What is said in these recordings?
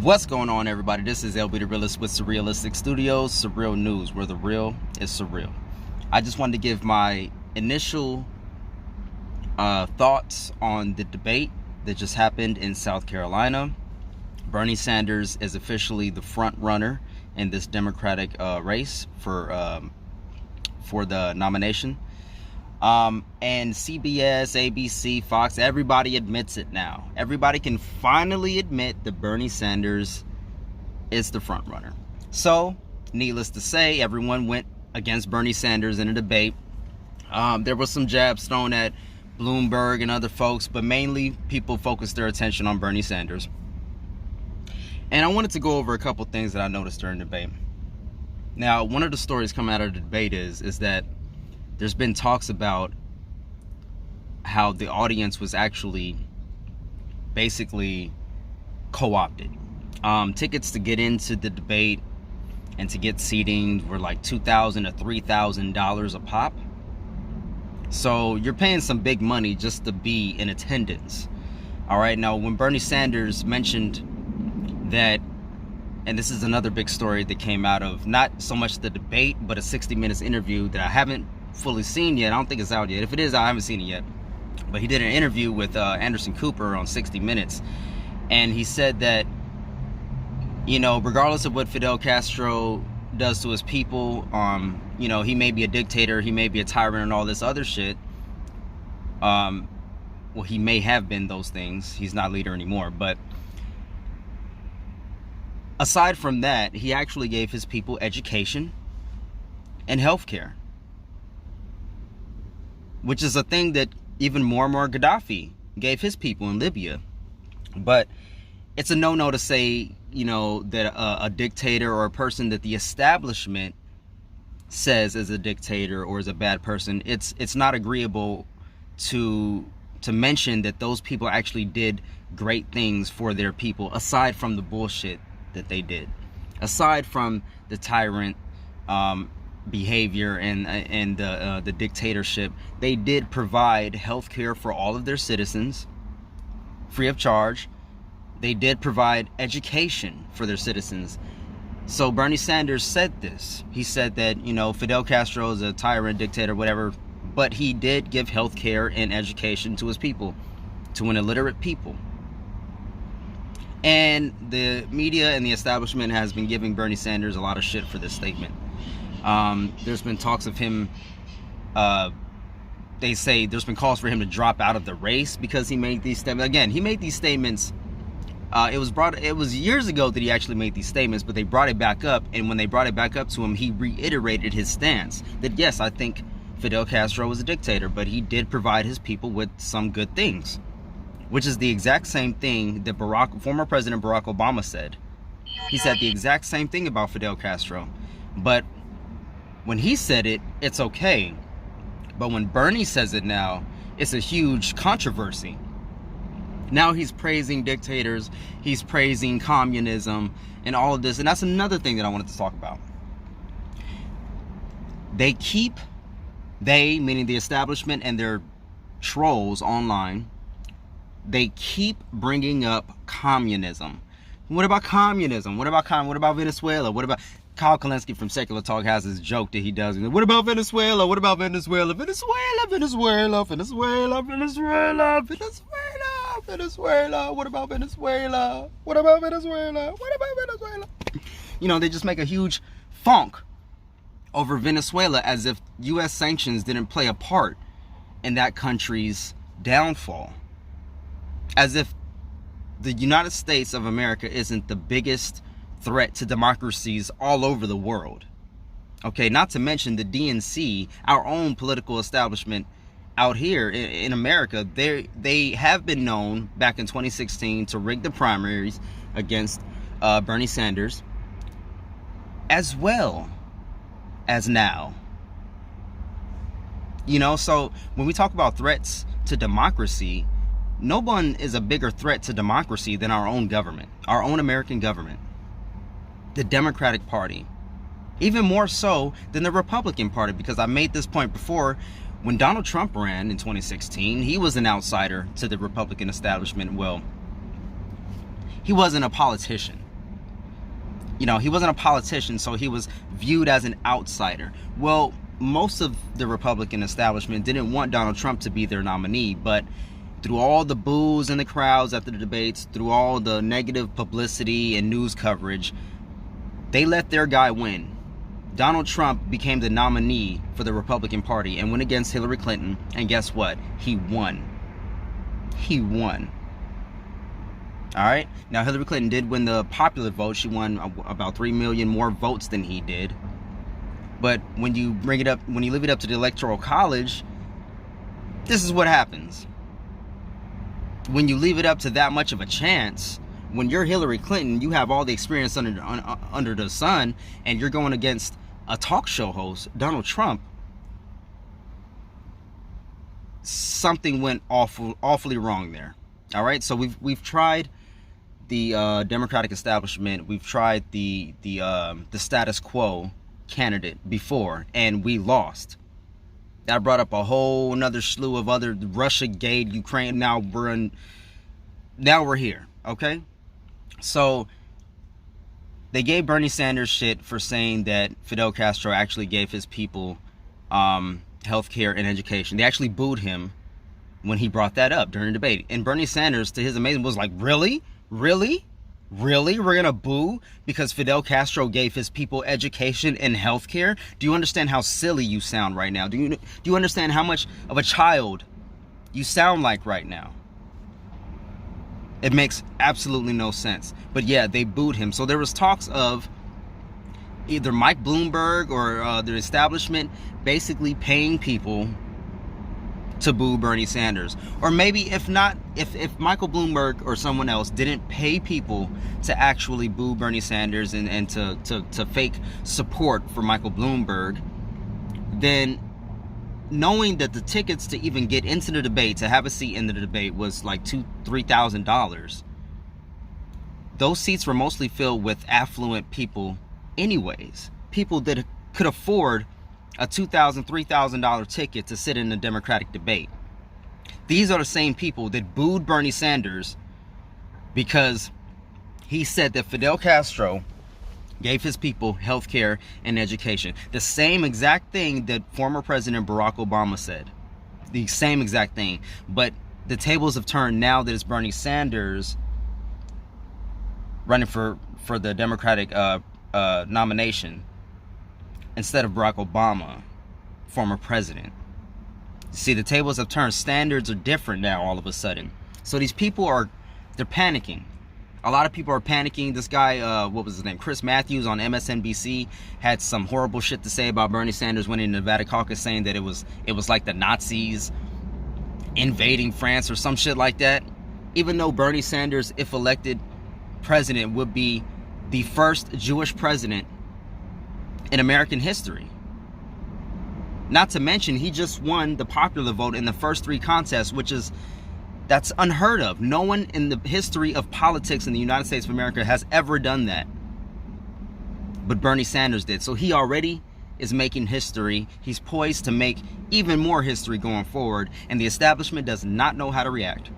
What's going on, everybody? This is LB the Realist with Surrealistic Studios, Surreal News, where the real is surreal. I just wanted to give my initial thoughts on the debate that just happened in South Carolina. Bernie Sanders is officially the front runner in this Democratic race for the nomination. And CBS, ABC, Fox, everybody admits it now. Everybody can finally admit that Bernie Sanders is the front runner. So, needless to say, everyone went against Bernie Sanders in a debate. There was some jabs thrown at Bloomberg and other folks, but mainly people focused their attention on Bernie Sanders. And I wanted to go over a couple things that I noticed during the debate. Now, one of the stories coming out of the debate is that there's been talks about how the audience was actually basically co-opted. Tickets to get into the debate and to get seating were like $2,000 to $3,000 a pop. So you're paying some big money just to be in attendance. All right, now when Bernie Sanders mentioned that, and this is another big story that came out of not so much the debate, but a 60 Minutes interview that I haven't fully seen yet. I don't think it's out yet. If it is, I haven't seen it yet. But he did an interview with Anderson Cooper on 60 Minutes. And he said that, you know, regardless of what Fidel Castro does to his people, you know, he may be a dictator, he may be a tyrant and all this other shit. Well, he may have been those things. He's not leader anymore. But aside from that, he actually gave his people education and health care, which is a thing that even Muammar Gaddafi gave his people in Libya. But it's a no-no to say, you know, that a dictator or a person that the establishment says is a dictator or is a bad person, it's not agreeable to mention that those people actually did great things for their people, aside from the bullshit that they did, aside from the tyrant behavior and the dictatorship. They did provide health care for all of their citizens free of charge. They did provide education for their citizens. So Bernie Sanders said this. He said that, you know, Fidel Castro is a tyrant, dictator, whatever, but he did give health care and education to his people, to an illiterate people. And the media and the establishment has been giving Bernie Sanders a lot of shit for this statement. There's been talks of him, they say there's been calls for him to drop out of the race because he made these statements. Again, he made these statements, it was years ago that he actually made these statements, but they brought it back up, and when they brought it back up to him, he reiterated his stance that, yes, I think Fidel Castro was a dictator, but he did provide his people with some good things, which is the exact same thing that former President Barack Obama said. He said the exact same thing about Fidel Castro, but when he said it, it's okay. But when Bernie says it now, it's a huge controversy. Now he's praising dictators, he's praising communism and all of this. And that's another thing that I wanted to talk about. They, meaning the establishment and their trolls online, they keep bringing up communism. What about communism? What about Venezuela? What about... Kyle Kalinske from Secular Talk has this joke that he does. What about Venezuela? What about Venezuela? Venezuela, Venezuela, Venezuela, Venezuela, Venezuela, Venezuela. What about Venezuela? What about Venezuela? What about Venezuela? You know, they just make a huge funk over Venezuela as if U.S. sanctions didn't play a part in that country's downfall. As if the United States of America isn't the biggest threat to democracies all over the world. Okay, not to mention the DNC, our own political establishment out here in America. They have been known back in 2016 to rig the primaries against Bernie Sanders, as well as now. You know, so when we talk about threats to democracy, no one is a bigger threat to democracy than our own government, our own American government. The Democratic Party, even more so than the Republican Party, because I made this point before. When Donald Trump ran in 2016, he was an outsider to the Republican establishment. Well, he wasn't a politician. You know, he wasn't a politician, so he was viewed as an outsider. Well, most of the Republican establishment didn't want Donald Trump to be their nominee, but through all the boos in the crowds after the debates, through all the negative publicity and news coverage, they let their guy win. Donald Trump became the nominee for the Republican Party and went against Hillary Clinton, and guess what? He won. He won. All right. Now, Hillary Clinton did win the popular vote. She won about 3 million more votes than he did. But when you bring it up, when you leave it up to the Electoral College, this is what happens. When you leave it up to that much of a chance, when you're Hillary Clinton, you have all the experience under the sun, and you're going against a talk show host, Donald Trump. Something went awfully wrong there. All right. So we've tried the Democratic establishment. We've tried the status quo candidate before, and we lost. That brought up a whole another slew of other Russia-gate, Ukraine. Now we're here. Okay. So they gave Bernie Sanders shit for saying that Fidel Castro actually gave his people health care and education. They actually booed him when he brought that up during the debate. And Bernie Sanders, to his amazement, was like, really? Really? Really? We're going to boo because Fidel Castro gave his people education and health care? Do you understand how silly you sound right now? Do you understand how much of a child you sound like right now? It makes absolutely no sense. But yeah, they booed him. So there was talks of either Mike Bloomberg or the establishment basically paying people to boo Bernie Sanders. Or maybe if not, if Michael Bloomberg or someone else didn't pay people to actually boo Bernie Sanders and to fake support for Michael Bloomberg, then knowing that the tickets to even get into the debate, to have a seat in the debate, was like $2,000-$3,000. Those seats were mostly filled with affluent people anyways. People that could afford a $2,000, $3,000 ticket to sit in a Democratic debate. These are the same people that booed Bernie Sanders because he said that Fidel Castro gave his people health care and education. The same exact thing that former President Barack Obama said. The same exact thing. But the tables have turned now that it's Bernie Sanders running for the Democratic nomination instead of Barack Obama, former president. See, the tables have turned. Standards are different now all of a sudden. So these people they're panicking. A lot of people are panicking. This guy, what was his name? Chris Matthews on MSNBC had some horrible shit to say about Bernie Sanders winning the Nevada caucus, saying that it was like the Nazis invading France or some shit like that. Even though Bernie Sanders, if elected president, would be the first Jewish president in American history. Not to mention, he just won the popular vote in the first 3 contests, that's unheard of. No one in the history of politics in the United States of America has ever done that. But Bernie Sanders did. So he already is making history. He's poised to make even more history going forward. And the establishment does not know how to react.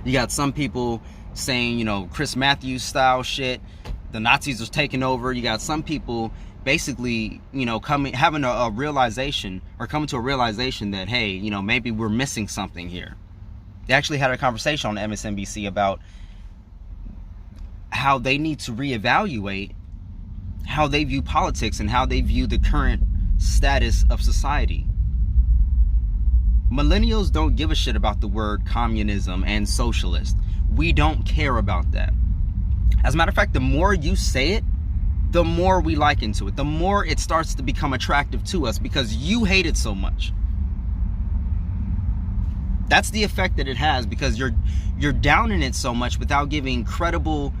You got some people saying, Chris Matthews style shit. The Nazis are taking over. You got some people basically, coming to a realization that, hey, maybe we're missing something here. They actually had a conversation on MSNBC about how they need to reevaluate how they view politics and how they view the current status of society. Millennials don't give a shit about the word communism and socialist. We don't care about that. As a matter of fact, the more you say it, the more we like into it. The more it starts to become attractive to us because you hate it so much. That's the effect that it has, because you're downing it so much without giving credible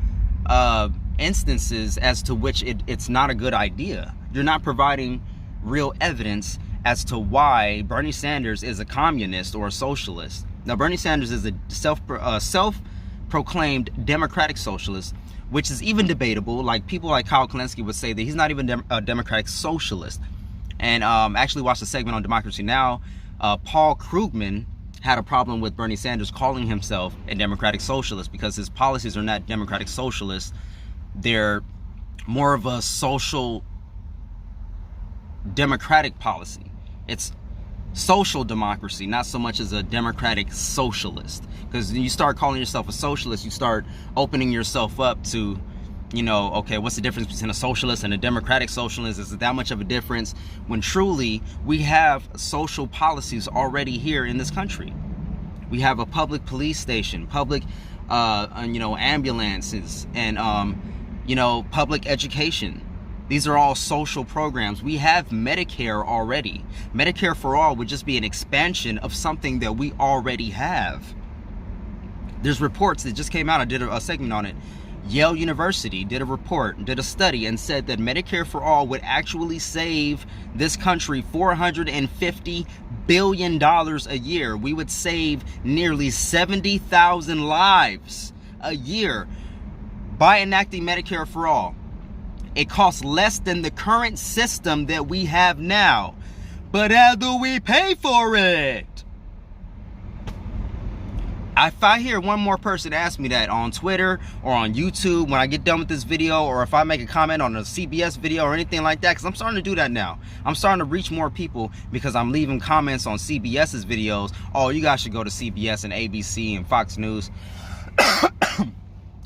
instances as to which it's not a good idea. You're not providing real evidence as to why Bernie Sanders is a communist or a socialist. Now, Bernie Sanders is a self-proclaimed democratic socialist, which is even debatable. Like, people like Kyle Kalinske would say that he's not even a democratic socialist. And actually watched a segment on Democracy Now! Paul Krugman had a problem with Bernie Sanders calling himself a democratic socialist because his policies are not democratic socialist. They're more of a social democratic policy. It's social democracy, not so much as a democratic socialist. Because you start calling yourself a socialist, you start opening yourself up to, you know, okay, what's the difference between a socialist and a democratic socialist? Is it that much of a difference? When truly we have social policies already here in this country. We have a public police station, public, you know, ambulances, and, you know, public education. These are all social programs. We have Medicare already. Medicare for all would just be an expansion of something that we already have. There's reports that just came out. I did a segment on it. Yale University did a report, did a study, and said that Medicare for all would actually save this country $450 billion a year. We would save nearly 70,000 lives a year by enacting Medicare for all. It costs less than the current system that we have now. But how do we pay for it? If I hear one more person ask me that on Twitter or on YouTube when I get done with this video, or if I make a comment on a CBS video or anything like that, because I'm starting to do that now. I'm starting to reach more people because I'm leaving comments on CBS's videos. Oh, you guys should go to CBS and ABC and Fox News.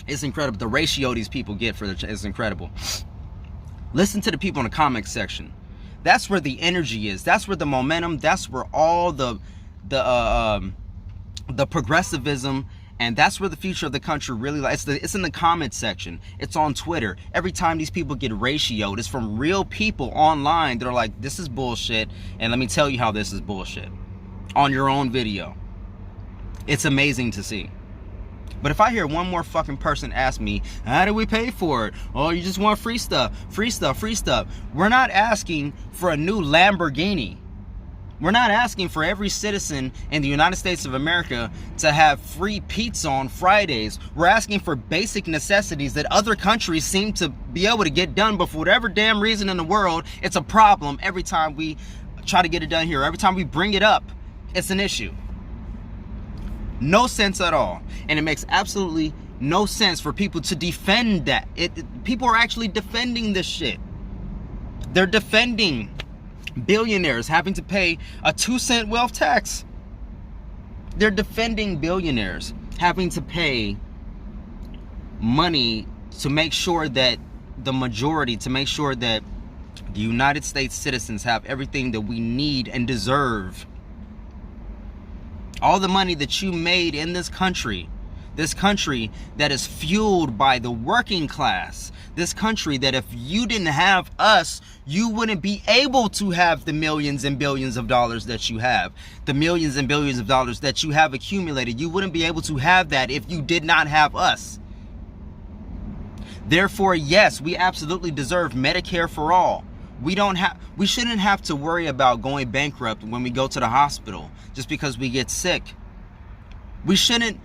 It's incredible. The ratio these people get for is incredible. Listen to the people in the comment section. That's where the energy is. That's where the momentum. That's where all the progressivism, and that's where the future of the country really lies. It's in the comment section. It's on Twitter. Every time these people get ratioed, it's from real people online that are like, this is bullshit, and let me tell you how this is bullshit on your own video. It's amazing to see. But if I hear one more fucking person ask me, how do we pay for it? Oh, you just want free stuff, free stuff, free stuff. We're not asking for a new Lamborghini. We're not asking for every citizen in the United States of America to have free pizza on Fridays. We're asking for basic necessities that other countries seem to be able to get done, but for whatever damn reason in the world, it's a problem every time we try to get it done here. Every time we bring it up, it's an issue. No sense at all. And it makes absolutely no sense for people to defend that. People are actually defending this shit. They're defending billionaires having to pay a 2-cent wealth tax. They're defending billionaires having to pay money to make sure that the majority, to make sure that the United States citizens have everything that we need and deserve. All the money that you made in this country that is fueled by the working class, this country that if you didn't have us, you wouldn't be able to have the millions and billions of dollars that you have, the millions and billions of dollars that you have accumulated. You wouldn't be able to have that if you did not have us. Therefore, yes, we absolutely deserve Medicare for all. We shouldn't have to worry about going bankrupt when we go to the hospital just because we get sick. We shouldn't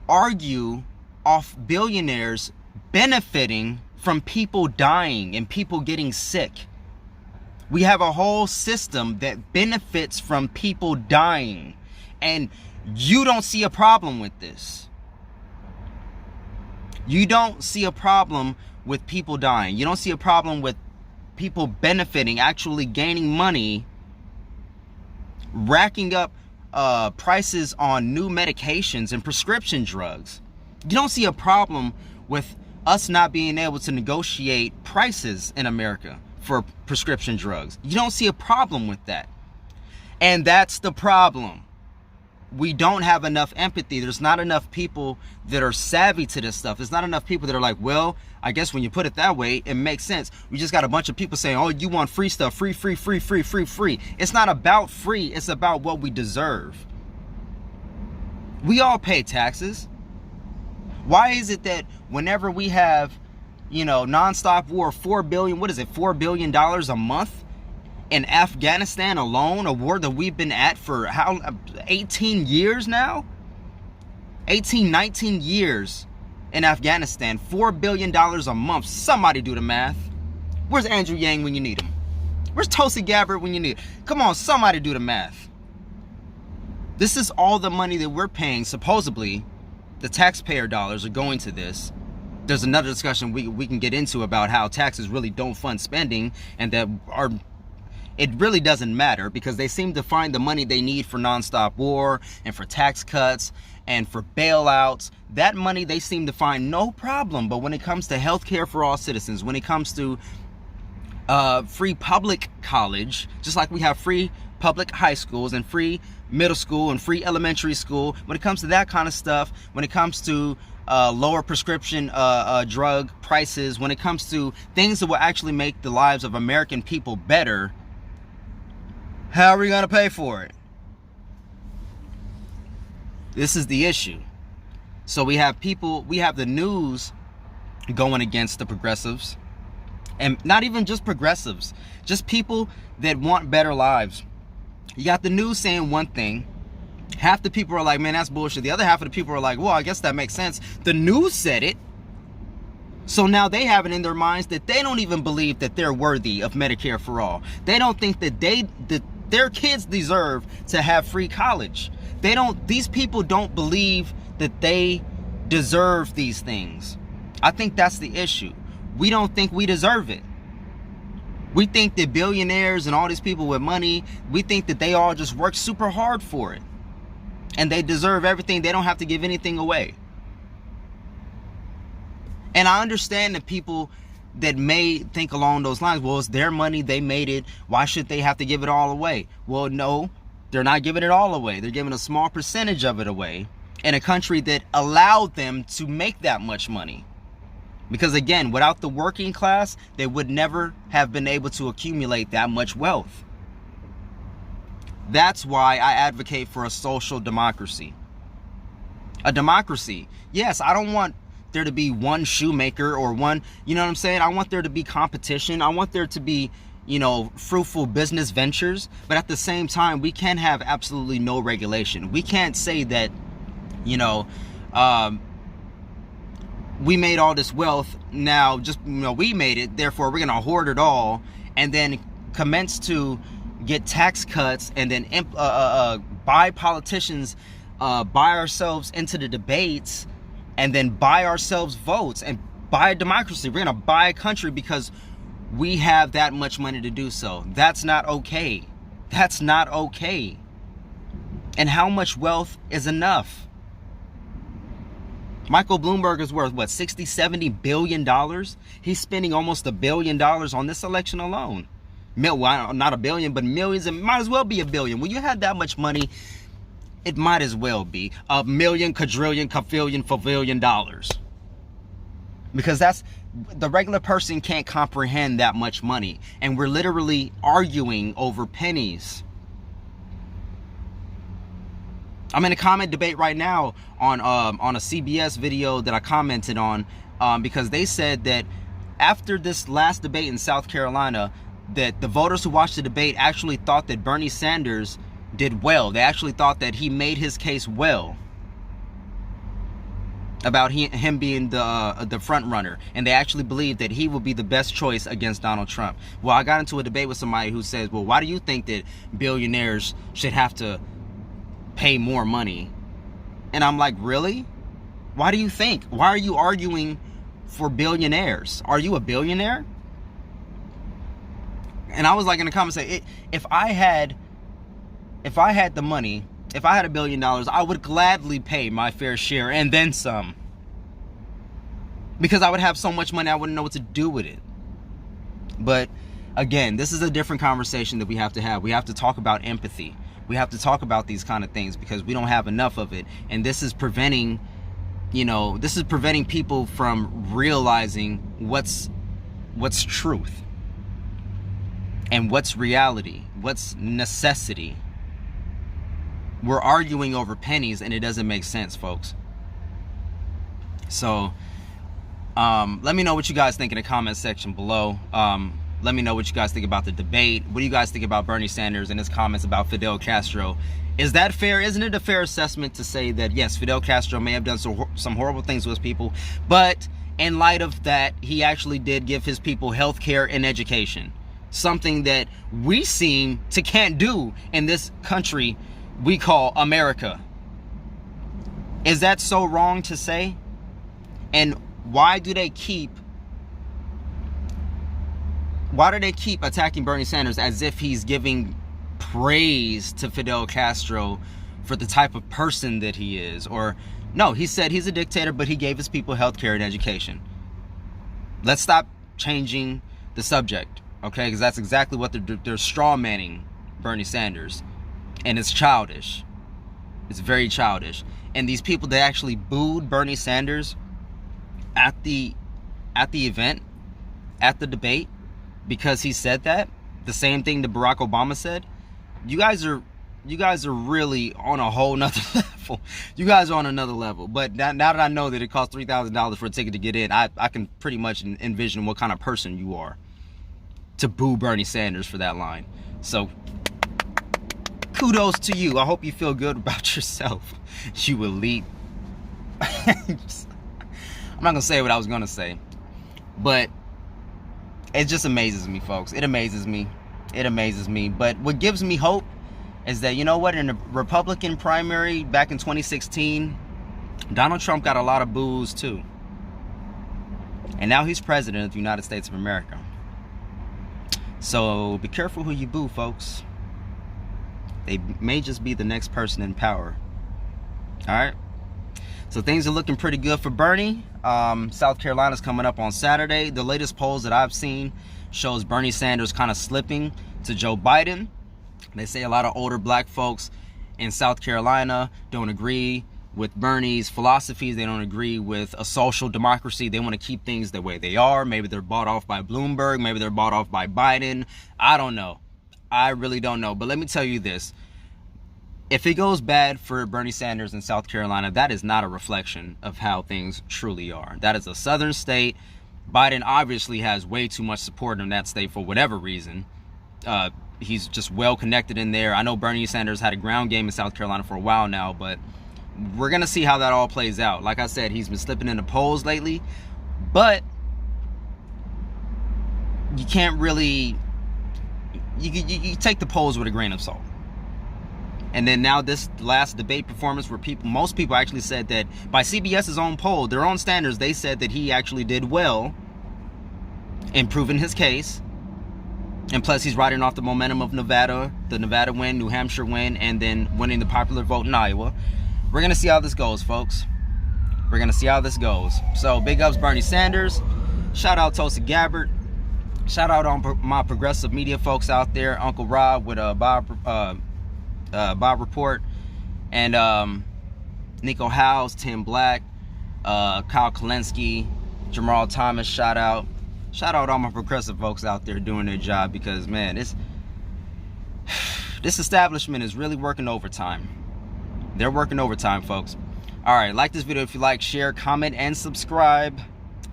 argue off billionaires benefiting from people dying and people getting sick. We have a whole system that benefits from people dying, and you don't see a problem with this. You don't see a problem with people dying. You don't see a problem with people benefiting, actually gaining money, racking up prices on new medications and prescription drugs. You don't see a problem with us not being able to negotiate prices in America for prescription drugs. You don't see a problem with that. And that's the problem. We don't have enough empathy. There's not enough people that are savvy to this stuff. There's not enough people that are like, well, I guess when you put it that way, it makes sense. We just got a bunch of people saying, oh, you want free stuff, free, free, free, free, free, free. It's not about free. It's about what we deserve. We all pay taxes. Why is it that whenever we have, NonStop War, $4 billion a month? In Afghanistan alone, a war that we've been at for 18 years now? 19 years in Afghanistan, $4 billion a month. Somebody do the math. Where's Andrew Yang when you need him? Where's Tulsi Gabbard when you need him? Come on, somebody do the math. This is all the money that we're paying. Supposedly, the taxpayer dollars are going to this. there's another discussion we can get into about how taxes really don't fund spending, and that it really doesn't matter, because they seem to find the money they need for NonStop War and for tax cuts and for bailouts. That money they seem to find no problem. But when it comes to healthcare for all citizens, when it comes to free public college, just like we have free public high schools and free middle school and free elementary school, when it comes to that kind of stuff, when it comes to lower prescription drug prices, when it comes to things that will actually make the lives of American people better, how are we going to pay for it? This is the issue. So we have the news going against the progressives, and not even just progressives, just people that want better lives. You got the news saying one thing. Half the people are like, man, that's bullshit. The other half of the people are like, well, I guess that makes sense. The news said it. So now they have it in their minds that they don't even believe that they're worthy of Medicare for all. They don't think that their kids deserve to have free college. These people don't believe that they deserve these things. I think that's the issue. We don't think we deserve it. We think that billionaires and all these people with money, we think that they all just work super hard for it, and they deserve everything. They don't have to give anything away. And I understand that people that may think along those lines, well, it's their money, they made it, why should they have to give it all away? Well, no, they're not giving it all away. They're giving a small percentage of it away in a country that allowed them to make that much money. Because again, without the working class, they would never have been able to accumulate that much wealth. That's why I advocate for a social democracy. A democracy. Yes, I don't want there to be one shoemaker or one, you know what I'm saying? I want there to be competition. I want there to be, you know, fruitful business ventures. But at the same time, we can't have absolutely no regulation. We can't say that, you know, we made all this wealth, now just, you know, we made it, therefore we're gonna hoard it all, and then commence to get tax cuts, and then buy politicians, buy ourselves into the debates, and then buy ourselves votes, and buy a democracy. We're gonna buy a country because we have that much money to do so. That's not okay. That's not okay. And how much wealth is enough? Michael Bloomberg is worth, what, 60, 70 billion dollars? He's spending almost $1 billion on this election alone. Well, not a billion, but millions. It might as well be a billion. When you have that much money, it might as well be a million, quadrillion, quadrillion, favillion dollars. Because that's, the regular person can't comprehend that much money. And we're literally arguing over pennies. I'm in a comment debate right now on a CBS video that I commented on, because they said that after this last debate in South Carolina, that the voters who watched the debate actually thought that Bernie Sanders did well. They actually thought that he made his case well about him being the front runner, and they actually believed that he would be the best choice against Donald Trump. Well, I got into a debate with somebody who says, well, why do you think that billionaires should have to pay more money? And I'm like, really? Why do you think? Why are you arguing for billionaires? Are you a billionaire? And I was like in the comments, say, if I had the money, if I had $1 billion, I would gladly pay my fair share and then some. Because I would have so much money, I wouldn't know what to do with it. But again, this is a different conversation that we have to have. We have to talk about empathy. We have to talk about these kind of things because we don't have enough of it. And this is preventing, you know, this is preventing people from realizing what's truth and what's reality, what's necessity. We're arguing over pennies and it doesn't make sense, folks. So let me know what you guys think in the comment section below. Let me know what you guys think about the debate. What do you guys think about Bernie Sanders and his comments about Fidel Castro? Is that fair? Isn't it a fair assessment to say that, yes, Fidel Castro may have done some horrible things to his people, but in light of that, he actually did give his people health care and education, something that we seem to can't do in this country we call America. Is that so wrong to say? And why do they keep attacking Bernie Sanders as if he's giving praise to Fidel Castro for the type of person that he is? Or no, he said he's a dictator, but he gave his people health care and education. Let's stop changing the subject, okay? Because that's exactly what they're straw manning Bernie Sanders, and it's childish. It's very childish. And these people that actually booed Bernie Sanders at the event, at the debate, because he said that, the same thing that Barack Obama said, you guys are really on a whole nother level. You guys are on another level. But now that I know that it costs $3,000 for a ticket to get in, I can pretty much envision what kind of person you are to boo Bernie Sanders for that line. So kudos to you. I hope you feel good about yourself, you elite. I'm not gonna say what I was gonna say, but it just amazes me, folks. It amazes me. It amazes me. But what gives me hope is that, you know what, in the Republican primary back in 2016, Donald Trump got a lot of boos too. And now he's president of the United States of America. So be careful who you boo, folks. They may just be the next person in power. All right. So things are looking pretty good for Bernie. South Carolina's coming up on Saturday. The latest polls that I've seen shows Bernie Sanders kind of slipping to Joe Biden. They say a lot of older black folks in South Carolina don't agree with Bernie's philosophies. They don't agree with a social democracy. They want to keep things the way they are. Maybe they're bought off by Bloomberg. Maybe they're bought off by Biden. I don't know. I really don't know. But let me tell you this. If it goes bad for Bernie Sanders in South Carolina, that is not a reflection of how things truly are. That is a southern state. Biden obviously has way too much support in that state for whatever reason. He's just well connected in there. I know Bernie Sanders had a ground game in South Carolina for a while now, but we're going to see how that all plays out. Like I said, he's been slipping in the polls lately, but you can't really, you take the polls with a grain of salt. And then now this last debate performance where most people actually said that by CBS's own poll, their own standards, they said that he actually did well in proving his case. And plus, he's riding off the momentum of Nevada, the Nevada win, New Hampshire win, and then winning the popular vote in Iowa. We're going to see how this goes, folks. We're going to see how this goes. So, big ups Bernie Sanders. Shout out Tulsi Gabbard. Shout out on my progressive media folks out there. Uncle Rob with a Bob Report. And Nico Howes, Tim Black, Kyle Kalensky, Jamal Thomas, shout out. Shout out all my progressive folks out there doing their job, because, man, this establishment is really working overtime. They're working overtime, folks. All right, like this video if you like, share, comment, and subscribe.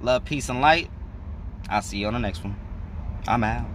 Love, peace, and light. I'll see you on the next one. I'm out.